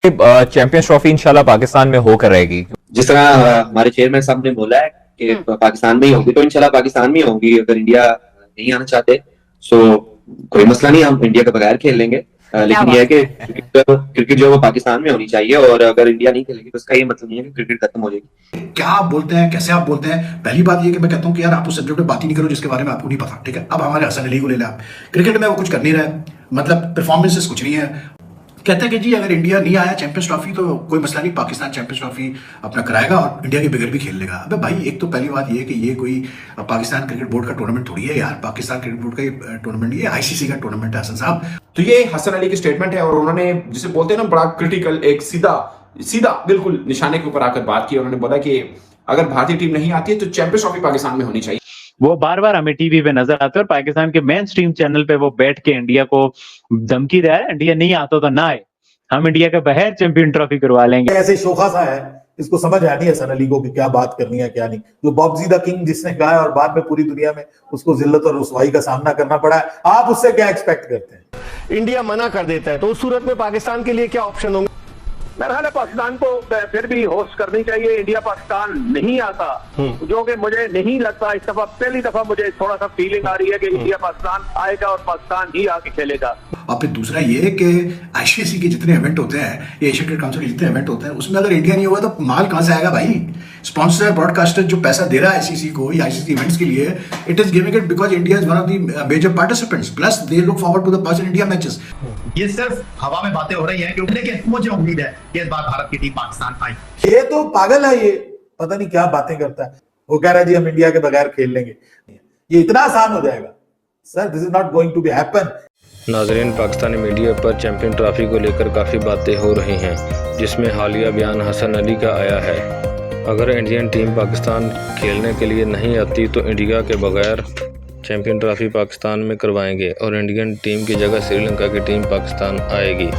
Champions trophy इंशाल्लाह पाकिस्तान में होकर रहेगी। जिस तरह हमारे चेयरमैन साहब ने बोला है कि पाकिस्तान में ही होगी, तो इंशाल्लाह पाकिस्तान में ही होगी। अगर इंडिया नहीं आना चाहते सो कोई मसला नहीं, हम इंडिया के बगैर खेल लेंगे। लेकिन यह है कि क्रिकेट जो है वो पाकिस्तान में होनी चाहिए, और अगर इंडिया नहीं खेलेगी तो उसका ये मतलब नहीं है कि क्रिकेट खत्म हो जाएगी। क्या आप बोलते हैं, कैसे आप बोलते हैं? पहली बात ये कि मैं कहता हूं कि यार आप उस सब्जेक्ट पे बात ही नहीं करो जिसके बारे में आपको नहीं पता, ठीक है? अब हमारे हसन अली को ले लें आप, क्रिकेट में वो कुछ कर नहीं रहा है, मतलब परफॉर्मेंसेस कुछ नहीं है। कहते हैं कि जी अगर इंडिया नहीं आया चैंपियंस ट्रॉफी तो कोई मसला नहीं, पाकिस्तान चैंपियंस ट्रॉफी अपना कराएगा और इंडिया के बगैर भी खेल लेगा। अबे भाई, एक तो पहली बात ये है कि ये कोई पाकिस्तान क्रिकेट बोर्ड का टूर्नामेंट थोड़ी है यार, पाकिस्तान क्रिकेट बोर्ड का टूर्नामेंट, ये आईसीसी का टूर्नामेंट है हसन साहब। तो ये हसन अली की स्टेटमेंट है और उन्होंने जिसे बोलते हैं ना बड़ा क्रिटिकल, एक सीधा बिल्कुल निशाने के ऊपर आकर बात की। उन्होंने बोला कि अगर भारतीय टीम नहीं आती है तो चैंपियंस ट्रॉफी पाकिस्तान में होनी चाहिए। वो बार बार हमें टीवी पे नजर आते हैं और पाकिस्तान के मेन स्ट्रीम चैनल पे वो बैठ के इंडिया को धमकी दे रहा है, इंडिया नहीं आता तो ना आए, हम इंडिया के बगैर चैंपियन ट्रॉफी करवा लेंगे। ऐसे शोखा सा है, इसको समझ आ नहीं है हसन अली को कि क्या बात करनी है क्या नहीं। जो बॉब्जी द किंग जिसने कहा है और बाद में पूरी दुनिया में उसको जिल्लत और रुसवाई का सामना करना पड़ा है, आप उससे क्या एक्सपेक्ट करते हैं? इंडिया मना कर देता है तो उस सूरत में पाकिस्तान के लिए क्या ऑप्शन होंगे? मेरा ख्याल है पाकिस्तान को फिर भी होस्ट करनी चाहिए। इंडिया पाकिस्तान नहीं आता, जो कि मुझे नहीं लगता। इस दफा पहली दफा मुझे थोड़ा सा फीलिंग आ रही है कि इंडिया पाकिस्तान आएगा और पाकिस्तान ही आके खेलेगा। और फिर दूसरा ये कि आईसीसी के जितने इवेंट होते हैं, एशिया क्रिकेट काउंसिल के जितने इवेंट होते हैं, उसमें अगर इंडिया नहीं होगा तो माल कहां से आएगा भाई? स्पॉन्सर ब्रॉडकास्टर जो पैसा दे रहा है आईसीसी को या आईसीसी इवेंट्स के लिए, it is giving it because India is one of the major participants, plus they look forward to the Pakistan India matches. ये सिर्फ हवा में बातें हो रही हैं क्योंकि लेकिन मुझे उम्मीद है कि इस बार भारत की टीम पाकिस्तान आई। ये तो पागल है, ये पता नहीं क्या बातें करता है। वो कह रहा है जी हम इंडिया के बगैर खेल लेंगे, ये इतना आसान हो जाएगा sir, this is not going to be happen. नाजरीन, पाकिस्तानी मीडिया पर चैंपियन ट्रॉफी को लेकर काफ़ी बातें हो रही हैं, जिसमें हालिया बयान हसन अली का आया है। अगर इंडियन टीम पाकिस्तान खेलने के लिए नहीं आती तो इंडिया के बगैर चैंपियन ट्रॉफी पाकिस्तान में करवाएंगे और इंडियन टीम की जगह श्रीलंका की टीम पाकिस्तान आएगी।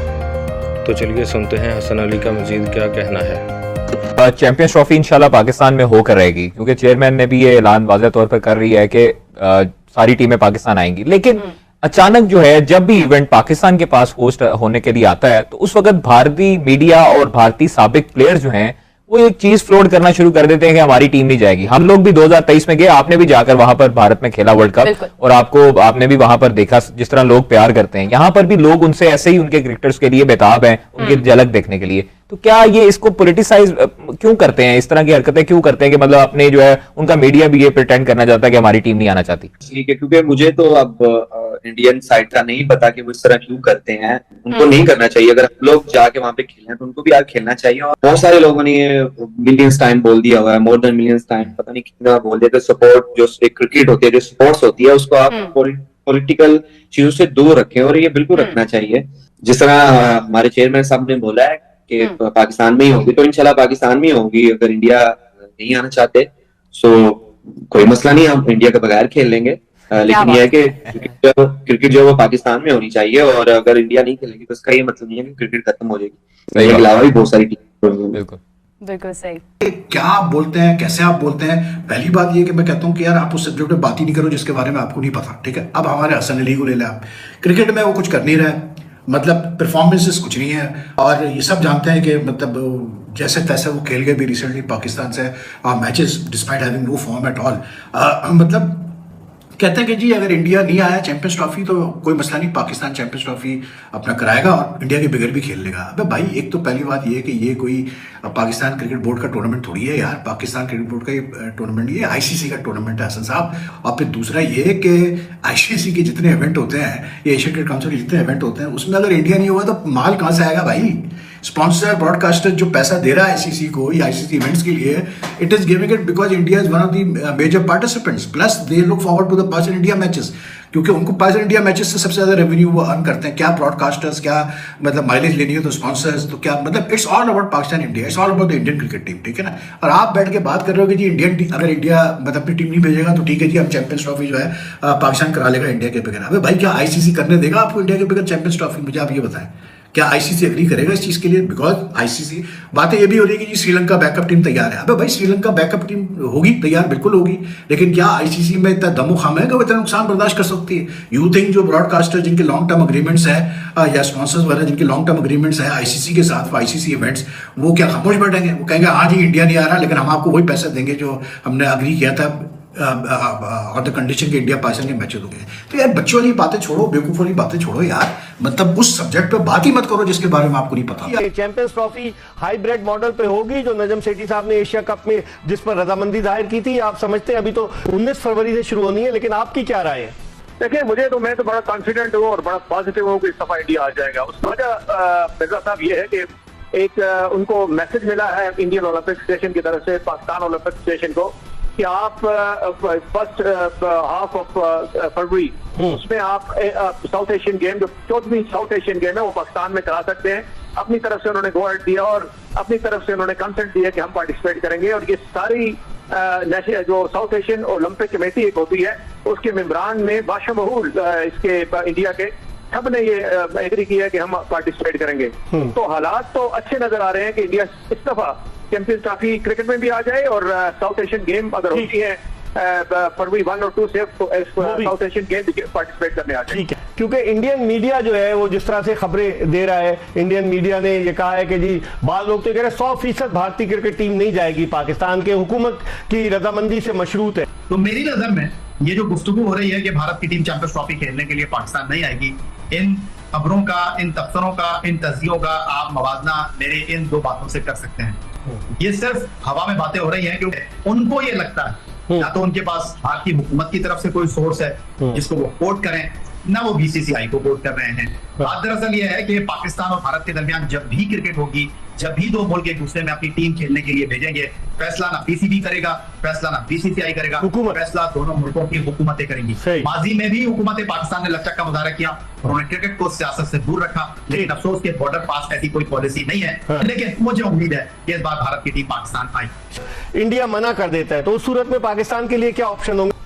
तो चलिए सुनते हैं हसन अली का मजीद क्या कहना है। चैंपियंस ट्रॉफी इंशाल्लाह पाकिस्तान में होकर रहेगी, क्योंकि चेयरमैन ने भी ये ऐलान वाज़ेह तौर पर कर रही है कि सारी टीमें पाकिस्तान आएंगी। लेकिन अचानक जो है, जब भी इवेंट पाकिस्तान के पास होस्ट होने के लिए आता है तो उस वक्त भारतीय मीडिया और भारतीय साबिक प्लेयर जो हैं वो एक चीज फ्लोट करना शुरू कर देते हैं कि हमारी टीम नहीं जाएगी। हम लोग भी 2023 में गए, आपने भी जाकर वहां पर भारत में खेला वर्ल्ड कप, और आपने भी वहां पर देखा जिस तरह लोग प्यार करते हैं। यहां पर भी लोग उनसे ऐसे ही उनके क्रिकेटर्स के लिए बेताब हैं, उनकी झलक देखने के लिए। तो क्या ये इसको पॉलिटिसाइज क्यों करते हैं, इस तरह की हरकतें क्यों करते हैं कि मतलब अपने जो है उनका मीडिया भी ये प्रिटेंड करना चाहता है कि हमारी टीम नहीं आना चाहती? ठीक है, क्योंकि मुझे तो अब इंडियन साइड का नहीं पता कि वो इस तरह क्यों करते हैं। उनको नहीं करना चाहिए। अगर लोग जाके वहां पे खेलना है तो उनको भी यार खेलना चाहिए। और बहुत सारे लोगों ने ये मिलियंस टाइम बोल दिया हुआ है, मोर देन मिलियंस टाइम, पता नहीं कितना बोल दिया। तो सपोर्ट जो एक क्रिकेट होती है, जो स्पोर्ट्स होती है, उसको आप पॉलिटिकल चीजों से दूर रखें, और ये बिल्कुल रखना चाहिए। जिस तरह हमारे चेयरमैन साहब ने बोला है कि पाकिस्तान में ही होगी, तो इंशाल्लाह पाकिस्तान में ही होगी। अगर इंडिया नहीं आना चाहते सो कोई मसला नहीं, हम इंडिया के बगैर खेल लेंगे। लेकिन यह है कि क्रिकेट जो है वो पाकिस्तान में होनी चाहिए, और अगर इंडिया नहीं खेलेगी तो उसका ये मतलब नहीं है कि क्रिकेट खत्म हो जाएगी। इसके अलावा भी बहुत सारी टीम। बिल्कुल सही। क्या आप बोलते हैं, कैसे आप बोलते हैं? पहली बात ये कि मैं कहता हूं कि यार आप उस सब्जेक्ट पे बात ही नहीं करो जिसके बारे में आपको नहीं पता, ठीक है? अब हमारे हसन अली को ले लें आप, क्रिकेट में वो कुछ कर नहीं रहा है, मतलब परफॉर्मेंसेस कुछ नहीं है, और ये सब जानते हैं कि मतलब जैसे तैसे वो खेल गए भी रिसेंटली पाकिस्तान से matches despite having no form at all. मतलब कहते हैं कि जी अगर इंडिया नहीं आया चैंपियंस ट्रॉफी तो कोई मसला नहीं, पाकिस्तान चैंपियंस ट्रॉफी अपना कराएगा और इंडिया के बगैर भी खेल लेगा। अबे भाई, एक तो पहली बात ये है कि ये कोई पाकिस्तान क्रिकेट बोर्ड का टूर्नामेंट थोड़ी है यार, पाकिस्तान क्रिकेट बोर्ड का ये टूर्नामेंट, ये आईसीसी का टूर्नामेंट है हसन साहब। और फिर दूसरा ये है कि आईसीसी के जितने इवेंट होते हैं, ये एशिया क्रिकेट काउंसिल के जितने इवेंट होते हैं, उसमें अगर इंडिया नहीं होगा तो माल कहां से आएगा भाई? स्पॉन्सर ब्रॉडकास्टर जो पैसा दे रहा है आईसीसी को या आईसीसी इवेंट्स के लिए, it is giving it because India is one of the major participants, plus they look forward to the Pakistan India matches, क्योंकि उनको पाकिस्तान इंडिया मैचेस से सबसे ज्यादा रेवेन्यू वो अर्न करते हैं। क्या ब्रॉडकास्टर्स, क्या मतलब माइलेज लेनी हो तो स्पॉन्सर्स, तो क्या मतलब it's all about Pakistan India, it's all about the Indian cricket team, ठीक है ना? और आप बैठ के बात कर रहे हो कि जी इंडियन अगर इंडिया मतलब अपनी टीम नहीं भेजेगा तो ठीक है जी, हम चैंपियंस ट्रॉफी जो है पाकिस्तान करा लेगा इंडिया के बगैर। अबे भाई, क्या आईसीसी करने देगा आपको इंडिया के बगैर चैंपियंस ट्रॉफी? मुझे आप ये बताएं, क्या आईसीसी एग्री करेगा इस चीज के लिए? बिकॉज आईसीसी बातें ये भी हो रही है कि जी श्रीलंका बैकअप टीम तैयार है। अबे भाई श्रीलंका बैकअप टीम होगी तैयार, बिल्कुल होगी, लेकिन क्या आईसीसी में इतना दमो खाम है कि वो इतना नुकसान बर्दाश्त कर सकती है? यू थिंक जो ब्रॉडकास्टर जिनके लॉन्ग टर्म अग्रीमेंट्स है या स्पॉन्सर्स वगैरह जिनके लॉन्ग टर्म अग्रीमेंट्स है आईसीसी के साथ, आईसीसी इवेंट्स, वो क्या खामोश बैठेंगे? वो कहेंगे हाँ जी इंडिया नहीं आ रहा, लेकिन हम आपको वही पैसे देंगे जो हमने अग्री किया था और द कंडीशन के इंडिया पाकिस्तान के मैचेस हो गए। तो यार बच्चों वाली बातें छोड़ो, बेवकूफ वाली बातें छोड़ो यार, मतलब उस सब्जेक्ट पे बात ही मत करो जिसके बारे में आपको नहीं पता। चैंपियंस ट्रॉफी हाइब्रिड मॉडल पे होगी जो नजम सेठी साहब ने एशिया कप में जिस पर रजामंदी जाहिर की थी, आप समझते हैं अभी तो 19 फरवरी से शुरू होनी है, लेकिन आपकी क्या राय है? देखिए मैं तो बड़ा कॉन्फिडेंट हूँ और बड़ा पॉजिटिव हूँ कि इस दफा इंडिया आ जाएगा। उस वजह मिर्जा साहब ये है कि एक उनको मैसेज मिला है इंडियन ओलंपिक स्टेशन की तरफ से पाकिस्तान ओलंपिक स्टेशन को कि आप फर्स्ट हाफ ऑफ फरवरी उसमें आप साउथ एशियन गेम, जो 14वीं साउथ एशियन गेम है, वो पाकिस्तान में करा सकते हैं। अपनी तरफ से उन्होंने गो अहेड दिया और अपनी तरफ से उन्होंने कंसेंट दिया कि हम पार्टिसिपेट करेंगे। और ये सारी जो साउथ एशियन ओलंपिक कमेटी एक होती है उसके मेंबरान में बाशमूल इसके इंडिया के सब ने ये एग्री किया कि हम पार्टिसिपेट करेंगे। तो हालात तो अच्छे नजर आ रहे हैं कि इंडिया इस दफा चैंपियंस ट्रॉफी क्रिकेट में भी आ जाए और साउथ एशियन गेम अगर होती है फरवरी 1 और 2 से साउथ एशियन गेम पार्टिसिपेट करने आ जाए। ठीक है, क्योंकि इंडियन मीडिया जो है वो जिस तरह से खबरें दे रहा है, इंडियन मीडिया ने ये कहा है कि जी बाद लोग तो कह रहे 100% भारतीय क्रिकेट टीम नहीं जाएगी, पाकिस्तान के हुकूमत की रजामंदी से मशरूत है। तो मेरी नजर में ये जो गुफ्तगू हो रही है कि भारत की टीम चैंपियंस ट्रॉफी खेलने के लिए पाकिस्तान नहीं आएगी, इन खबरों का, इन तबसरों का, इन तजियों का आप मवाजना मेरे इन दो बातों से कर सकते हैं। ये सिर्फ हवा में बातें हो रही हैं क्योंकि उनको ये लगता है या तो उनके पास भारतीय हुकूमत की तरफ से कोई सोर्स है जिसको वो कोट करें, ना वो बीसीसीआई को कोट कर रहे हैं। बात दरअसल ये है कि पाकिस्तान और भारत के दरमियान जब भी क्रिकेट होगी, जब भी दो मुल्क एक दूसरे में अपनी टीम खेलने के लिए भेजेंगे, फैसला ना पीसीबी करेगा, फैसला ना बीसीसीआई करेगा, फैसला दोनों मुल्कों की हुकूमतें करेंगी। माजी में भी हुकूमत पाकिस्तान ने लचक का मुजाहरा किया, उन्होंने क्रिकेट को सियासत से दूर रखा, लेकिन अफसोस के बॉर्डर पास ऐसी कोई पॉलिसी नहीं है। लेकिन मुझे उम्मीद है कि इस बार भारत की टीम पाकिस्तान आई। इंडिया मना कर देता है तो उस सूरत में पाकिस्तान के लिए क्या ऑप्शन होंगे?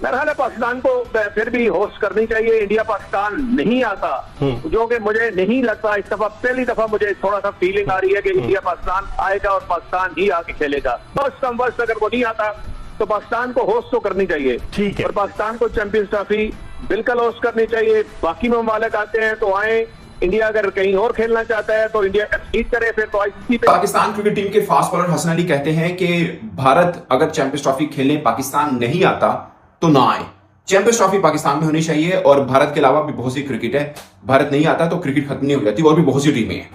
मेरा ख्याल है पाकिस्तान को फिर भी होस्ट करनी चाहिए। इंडिया पाकिस्तान नहीं आता, जो कि मुझे नहीं लगता। इस दफा पहली दफा मुझे थोड़ा सा फीलिंग आ रही है कि इंडिया पाकिस्तान आएगा और पाकिस्तान ही आके खेलेगा। फर्स्ट कम फर्स्ट अगर वो नहीं आता तो पाकिस्तान को होस्ट तो करनी चाहिए। ठीक है, और पाकिस्तान को चैंपियंस ट्रॉफी बिल्कुल होस्ट करनी चाहिए। बाकी ममालिक आते हैं तो आए, इंडिया अगर कहीं और खेलना चाहता है तो इंडिया जीत करे, फिर तो आईसीसी पे। पाकिस्तान क्रिकेट टीम के फास्ट बॉलर हसन अली कहते हैं कि भारत अगर चैंपियंस ट्रॉफी खेलने पाकिस्तान नहीं आता तो ना आए, चैंपियंस ट्रॉफी पाकिस्तान में होनी चाहिए। और भारत के अलावा भी बहुत सी क्रिकेट है, भारत नहीं आता तो क्रिकेट खत्म नहीं हो जाती, और भी बहुत सी टीमें हैं।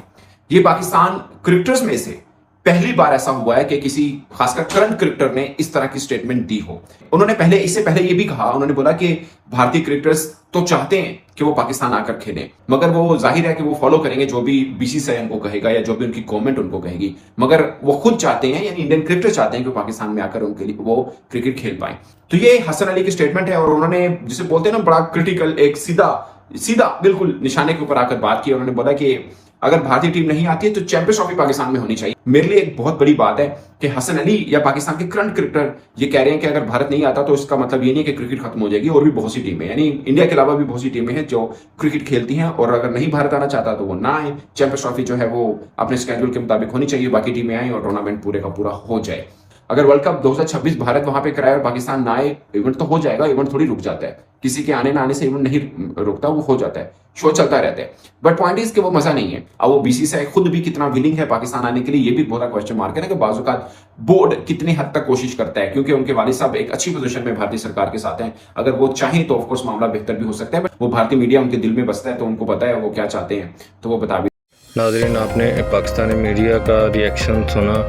ये पाकिस्तान क्रिकेटर्स में से पहली बार ऐसा हुआ है कि किसी खासकर करंट क्रिकेटर ने इस तरह की स्टेटमेंट दी हो। उन्होंने इससे पहले ये भी कहा, उन्होंने बोला कि भारतीय क्रिकेटर्स तो चाहते हैं कि वो पाकिस्तान आकर खेलें, मगर वो जाहिर है कि वो फॉलो करेंगे जो भी बीसीसीआई उनको कहेगा या जो भी उनकी गवर्नमेंट उनको कहेगी, मगर वो खुद चाहते हैं, यानी इंडियन क्रिकेटर चाहते हैं कि पाकिस्तान में आकर उनके लिए वो क्रिकेट खेल पाए। तो ये हसन अली की स्टेटमेंट है और उन्होंने जिसे बोलते हैं ना बड़ा क्रिटिकल, एक सीधा बिल्कुल निशाने के ऊपर आकर बात की। उन्होंने बोला कि अगर भारतीय टीम नहीं आती है तो चैंपियंस ट्रॉफी पाकिस्तान में होनी चाहिए। मेरे लिए एक बहुत बड़ी बात है कि हसन अली या पाकिस्तान के करंट क्रिकेटर ये कह रहे हैं कि अगर भारत नहीं आता तो इसका मतलब ये नहीं कि क्रिकेट खत्म हो जाएगी, और भी बहुत सी टीमें, यानी इंडिया के अलावा भी बहुत सी टीमें हैं जो क्रिकेट खेलती हैं, और अगर नहीं भारत आना चाहता तो वो ना आए। चैंपियंस ट्रॉफी जो है वो अपने स्केड्यूल के मुताबिक होनी चाहिए, बाकी टीमें आए और टूर्नामेंट पूरे का पूरा हो जाए। अगर वर्ल्ड कप 2026 भारत वहां पे कराए और पाकिस्तान ना आए, इवेंट तो हो जाएगा, इवेंट थोड़ी रुक जाता है, किसी के आने ना आने से इवेंट नहीं रुकता, वो हो जाता है, शो चलता रहता है। बट पॉइंट इज कि वो मजा नहीं है। अब वो बीसीसीआई खुद भी कितना विलिंग है पाकिस्तान आने के लिए, ये भी बहुत क्वेश्चन मार्क है ना, कि बाज़-औक़ात बोर्ड कितनी हद तक कोशिश करता है, क्योंकि उनके वालिद साहब एक अच्छी पोजीशन में भारतीय सरकार के साथ हैं। अगर वो चाहें तो ऑफकोर्स मामला बेहतर भी हो सकता है, बट वो भारतीय मीडिया उनके दिल में बसता है तो उनको पता है वो क्या चाहते हैं, तो वो बता भी। नाज़रीन, आपने पाकिस्तानी मीडिया का रिएक्शन सुना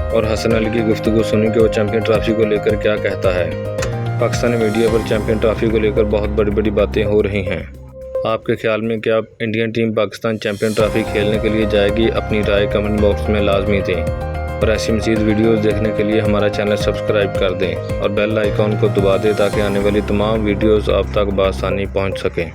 और हसन अली की गुफ्तगू सुनी कि वो चैंपियन ट्रॉफी को लेकर क्या कहता है। पाकिस्तानी मीडिया पर चैंपियन ट्रॉफी को लेकर बहुत बड़ी बड़ी बातें हो रही हैं। आपके ख्याल में क्या Indian team Pakistan champion trophy खेलने के लिए जाएगी? अपनी राय कमेंट बॉक्स में लाजमी दें, और ऐसी मज़ीद वीडियोज़ देखने के लिए हमारा चैनल सब्सक्राइब कर दें और बेल आइकॉन को दबा दें ताकि आने वाली तमाम वीडियोज़ आप तक बआसानी पहुँच सकें।